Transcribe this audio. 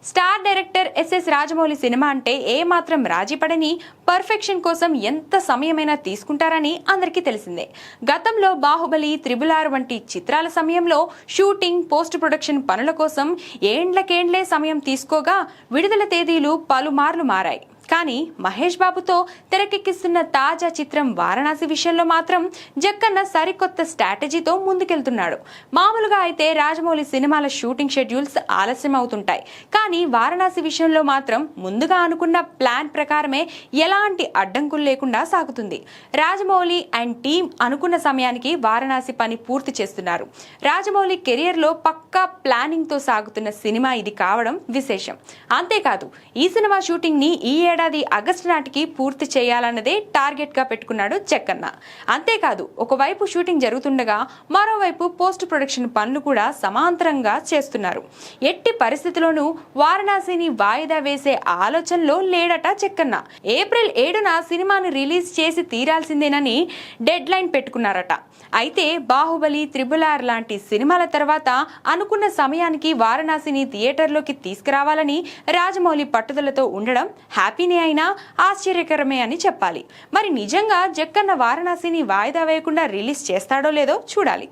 Star director SS Rajamouli cinema అంటే ఏమాత్రం రాజీపడని perfection కోసం ఎంత సమయమైనా తీసుకుంటారని అందరికీ తెలిసిందే. గతంలో బాహుబలి, త్రిబుల్ ఆర్ వంటి చిత్రాల సమయంలో షూటింగ్, పోస్ట్ ప్రొడక్షన్ పనుల కోసం ఏండ్లకేండ్లే సమయం తీసుకోగా విడుదల తేదీలు పలుమార్లు మారాయి. కానీ మహేష్ బాబుతో తెరకెక్కిస్తున్న తాజా చిత్రం వారణాసి విషయంలో మాత్రం జక్కన్న సరికొత్త స్ట్రాటజీతో ముందుకెళ్తున్నాడు. మామూలుగా అయితే రాజమౌళి సినిమాల షూటింగ్ షెడ్యూల్స్ ఆలస్యం అవుతుంటాయి. కానీ వారణాసి విషయంలో మాత్రం ముందుగా అనుకున్న ప్లాన్ ప్రకారమే ఎలాంటి అడ్డంకులు లేకుండా సాగుతుంది. రాజమౌళి అండ్ టీం అనుకున్న సమయానికి వారణాసి పని పూర్తి చేస్తున్నారు. రాజమౌళి కెరియర్ లో పక్కా ప్లానింగ్ తో సాగుతున్న సినిమా ఇది కావడం విశేషం. అంతేకాదు ఈ సినిమా షూటింగ్ ని ఈ ఏడాది ఆగస్టు నాటికి పూర్తి చేయాలన్నదే టార్గెట్ గా పెట్టుకున్నాడు జక్కన్న. అంతేకాదు ఒకవైపు షూటింగ్ జరుగుతుండగా మరోవైపు పోస్ట్ ప్రొడక్షన్ పనులు కూడా సమాంతరంగా చేస్తున్నారు. ఎట్టి పరిస్థితుల్లోనూ వారణాసిని వాయిదా వేసే ఆలోచనలో లేడట జక్కన్న. ఏప్రిల్ 7న సినిమాను రిలీజ్ చేసి తీరాల్సిందేనని డెడ్ లైన్ పెట్టుకున్నారట. అయితే బాహుబలి, త్రిబుల్ ఆర్ లాంటి సినిమాల తర్వాత అనుకున్న సమయానికి వారణాసిని థియేటర్లోకి తీసుకురావాలని రాజమౌళి పట్టుదలతో ఉండడం హ్యాపీనే అయినా ఆశ్చర్యకరమే అని చెప్పాలి. మరి నిజంగా జక్కన్న వారణాసిని వాయిదా వేయకుండా రిలీజ్ చేస్తాడో లేదో చూడాలి.